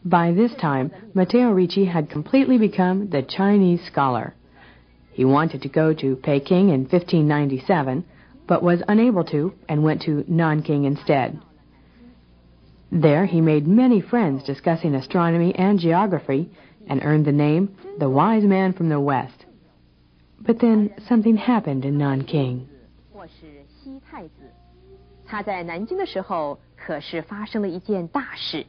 By this time, Matteo Ricci had completely become the Chinese scholar. He wanted to go to Peking in 1597, but was unable to and went to Nanking instead. There he made many friends discussing astronomy and geography and earned the name the Wise Man from the West. But then something happened in Nanking. 他在南京的时候，可是发生了一件大事。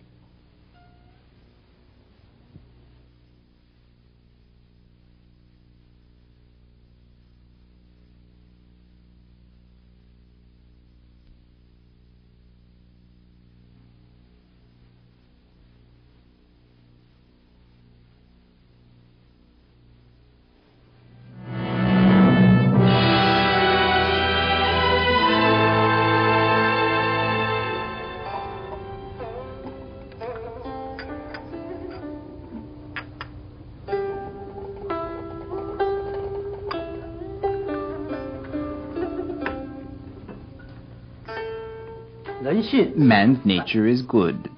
Man's nature is good.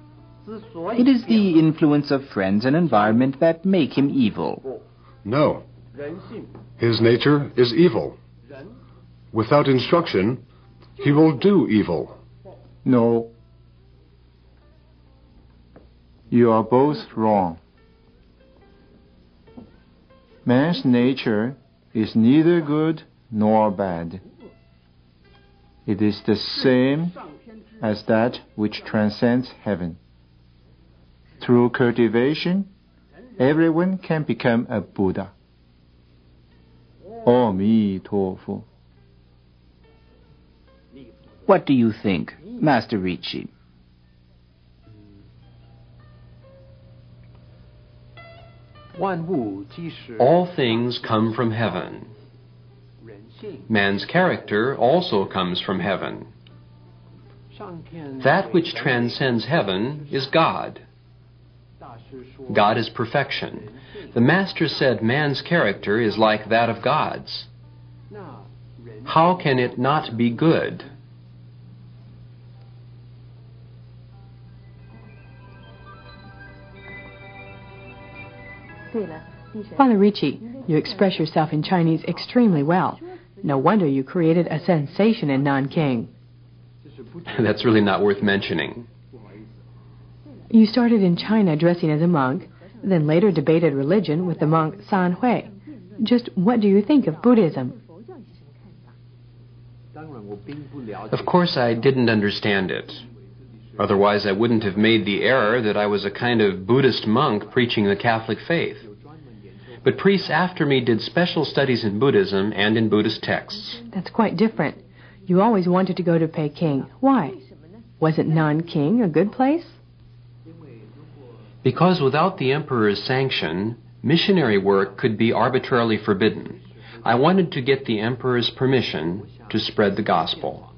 It is the influence of friends and environment that make him evil. No. His nature is evil. Without instruction, he will do evil. No. You are both wrong. Man's nature is neither good nor bad. It is the same as that which transcends heaven. Through cultivation, everyone can become a Buddha. Amen. What do you think, Master Ricci? All things come from heaven. Man's character also comes from heaven. That which transcends heaven is God. God is perfection. The Master said man's character is like that of God's. How can it not be good? Father Ricci, you express yourself in Chinese extremely well. No wonder you created a sensation in Nanking. That's really not worth mentioning. You started in China dressing as a monk, then later debated religion with the monk San Hui. Just what do you think of Buddhism? Of course I didn't understand it. Otherwise I wouldn't have made the error that I was a kind of Buddhist monk preaching the Catholic faith. But priests after me did special studies in Buddhism and in Buddhist texts. That's quite different. You always wanted to go to Peking. Why? Wasn't Nanking a good place? Because without the emperor's sanction, missionary work could be arbitrarily forbidden. I wanted to get the emperor's permission to spread the gospel.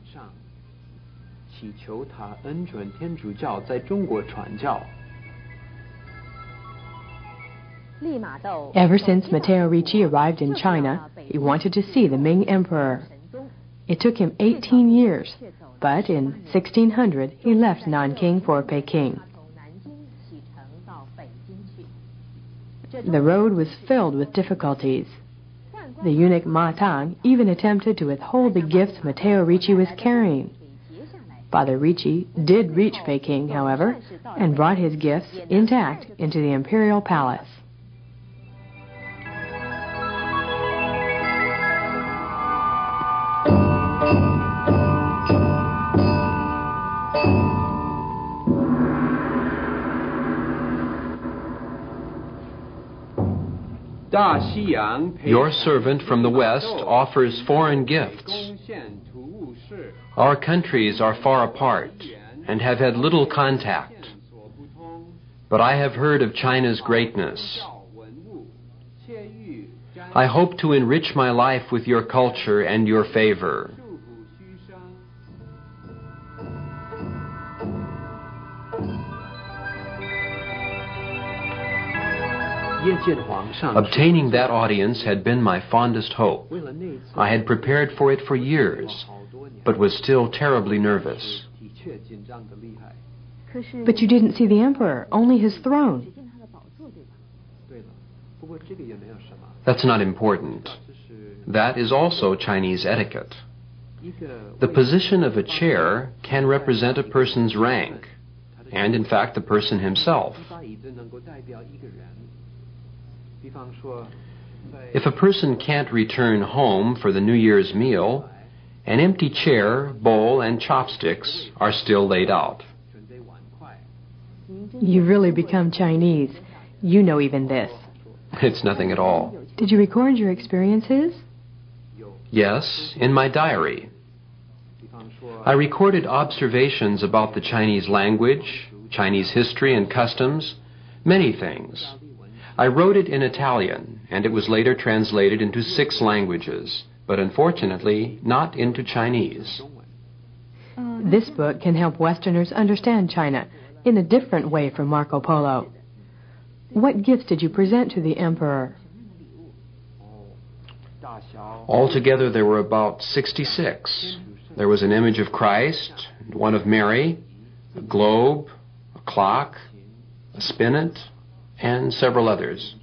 Ever since Matteo Ricci arrived in China, he wanted to see the Ming Emperor. It took him 18 years, but in 1600 he left Nanking for Peking. The road was filled with difficulties. The eunuch Ma Tang even attempted to withhold the gifts Matteo Ricci was carrying. Father Ricci did reach Peking, however, and brought his gifts intact into the imperial palace. Your servant from the West offers foreign gifts. Our countries are far apart and have had little contact. But I have heard of China's greatness. I hope to enrich my life with your culture and your favor. Obtaining that audience had been my fondest hope. I had prepared for it for years, but was still terribly nervous. But you didn't see the emperor, only his throne. That's not important. That is also Chinese etiquette. The position of a chair can represent a person's rank, and in fact the person himself. If a person can't return home for the New Year's meal, an empty chair, bowl, and chopsticks are still laid out. You've really become Chinese. You know even this. It's nothing at all. Did you record your experiences? Yes, in my diary. I recorded observations about the Chinese language, Chinese history and customs, many things. I wrote it in Italian, and it was later translated into 6 languages, but unfortunately not into Chinese. This book can help Westerners understand China in a different way from Marco Polo. What gifts did you present to the emperor? Altogether there were about 66. There was an image of Christ, one of Mary, a globe, a clock, a spinet, and several others.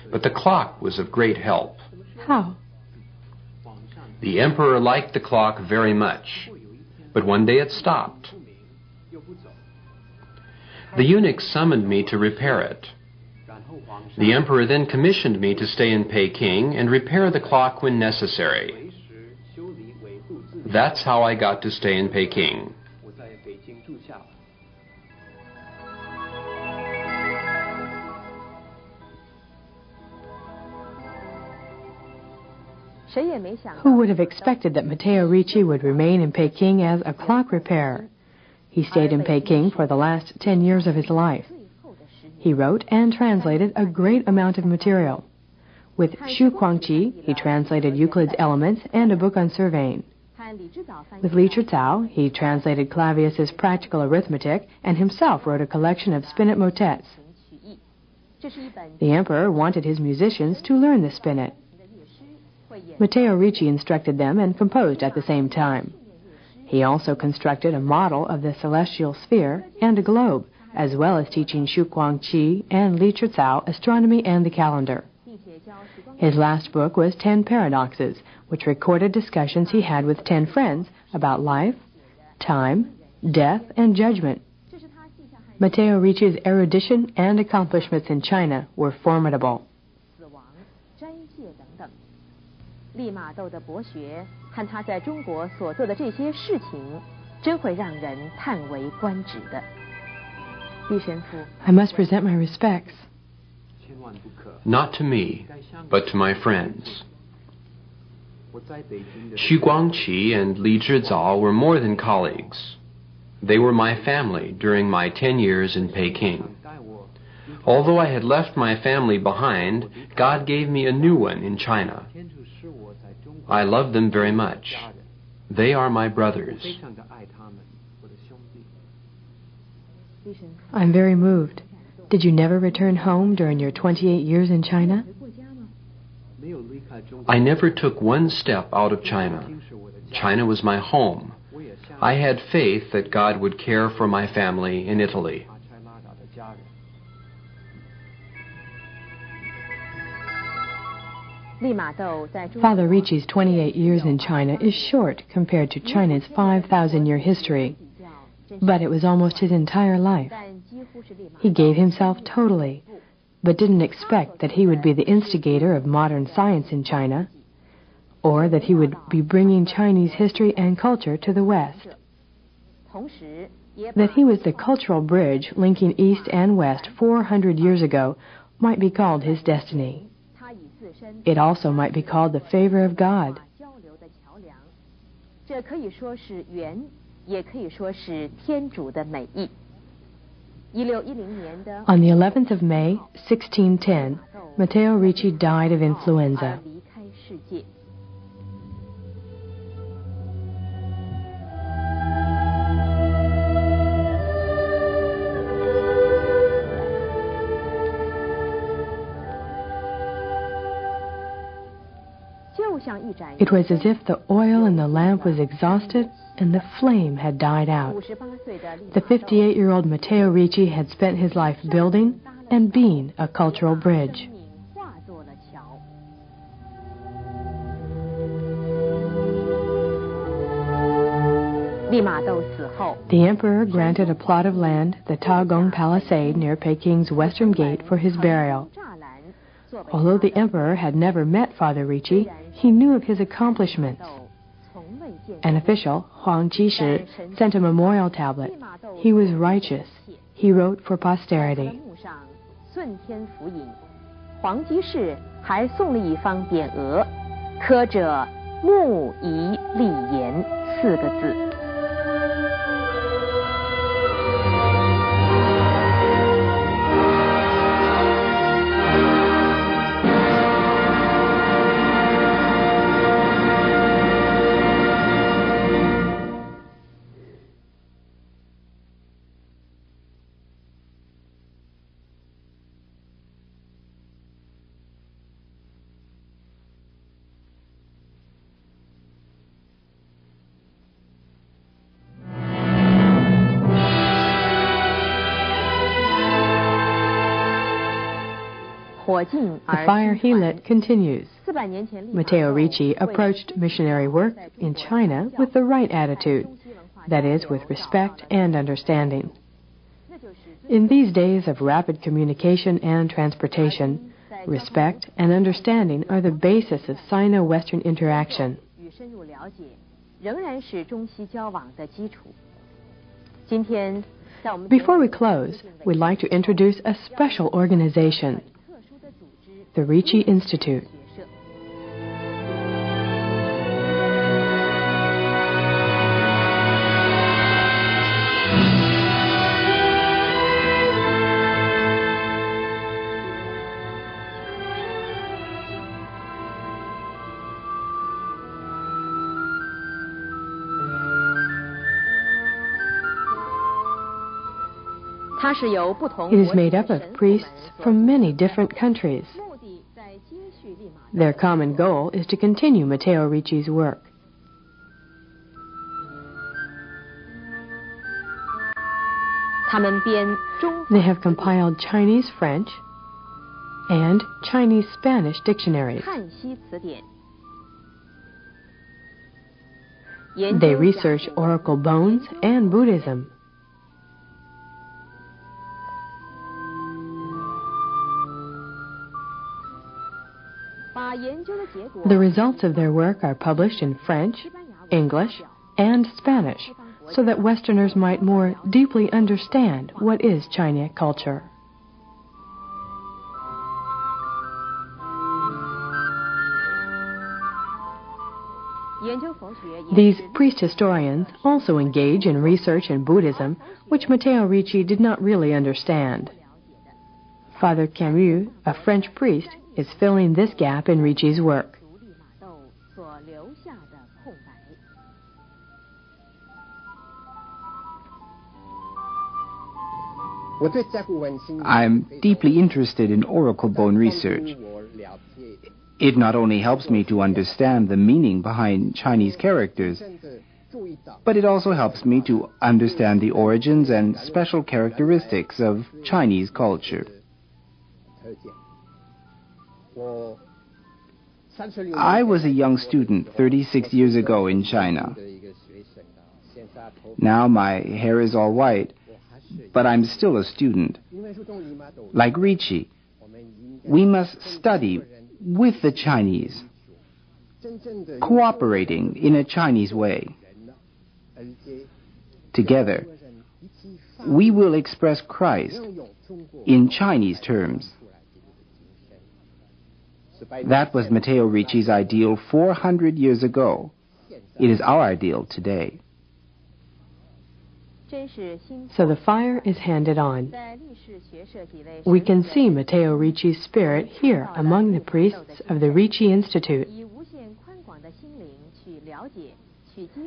But the clock was of great help. How? The emperor liked the clock very much, but one day it stopped. The eunuch summoned me to repair it. The emperor then commissioned me to stay in Peking and repair the clock when necessary. That's how I got to stay in Peking. Who would have expected that Matteo Ricci would remain in Peking as a clock repairer? He stayed in Peking for the last 10 years of his life. He wrote and translated a great amount of material. With Xu Guangqi, he translated Euclid's Elements and a book on surveying. With Li Chizao, he translated Clavius's Practical Arithmetic and himself wrote a collection of spinet motets. The emperor wanted his musicians to learn the spinet. Matteo Ricci instructed them and composed at the same time. He also constructed a model of the celestial sphere and a globe, as well as teaching Xu Guangqi and Li Chizao astronomy and the calendar. His last book was 10 Paradoxes, which recorded discussions he had with 10 friends about life, time, death, and judgment. Matteo Ricci's erudition and accomplishments in China were formidable. 利玛窦的博学和他在中国所做的这些事情，真会让人叹为观止的。李神父 I must present my respects. Not to me, but to my friends. Xu Guangqi and Li Chizao were more than colleagues. They were my family during my 10 years in Peking. Although I had left my family behind, God gave me a new one in China. I love them very much. They are my brothers. I'm very moved. Did you never return home during your 28 years in China? I never took one step out of China. China was my home. I had faith that God would care for my family in Italy. Father Ricci's 28 years in China is short compared to China's 5,000-year history, but it was almost his entire life. He gave himself totally, but didn't expect that he would be the instigator of modern science in China, or that he would be bringing Chinese history and culture to the West. That he was the cultural bridge linking East and West 400 years ago might be called his destiny. It also might be called the favor of God. On the 11th of May, 1610, Matteo Ricci died of influenza. It was as if the oil in the lamp was exhausted and the flame had died out. The 58-year-old Matteo Ricci had spent his life building and being a cultural bridge. The emperor granted a plot of land, the Tagong Palisade near Peking's Western Gate, for his burial. Although the emperor had never met Father Ricci, he knew of his accomplishments. An official, Huang Jishi, sent a memorial tablet. He was righteous. He wrote for posterity. 黄基士还送了一方匾额，刻着“木仪立言”4个字。The fire he lit continues. Matteo Ricci approached missionary work in China with the right attitude, that is, with respect and understanding. In these days of rapid communication and transportation, respect and understanding are the basis of Sino-Western interaction. Before we close, we'd like to introduce a special organization, the Ricci Institute. It is made up of priests from many different countries. Their common goal is to continue Matteo Ricci's work. They have compiled Chinese-French and Chinese-Spanish dictionaries. They research oracle bones and Buddhism. The results of their work are published in French, English, and Spanish, so that Westerners might more deeply understand what is Chinese culture. These priest historians also engage in research in Buddhism, which Matteo Ricci did not really understand. Father Camus, a French priest, is filling this gap in Ricci's work. I'm deeply interested in oracle bone research. It not only helps me to understand the meaning behind Chinese characters, but it also helps me to understand the origins and special characteristics of Chinese culture. I was a young student 36 years ago in China. Now my hair is all white, but I'm still a student. Like Ricci, we must study with the Chinese, cooperating in a Chinese way. Together, we will express Christ in Chinese terms. That was Matteo Ricci's ideal 400 years ago. It is our ideal today. So the fire is handed on. We can see Matteo Ricci's spirit here among the priests of the Ricci Institute.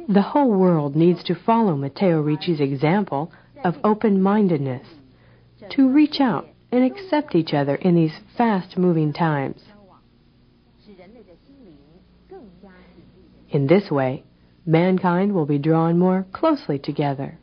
The whole world needs to follow Matteo Ricci's example of open-mindedness, to reach out and accept each other in these fast-moving times. In this way, mankind will be drawn more closely together.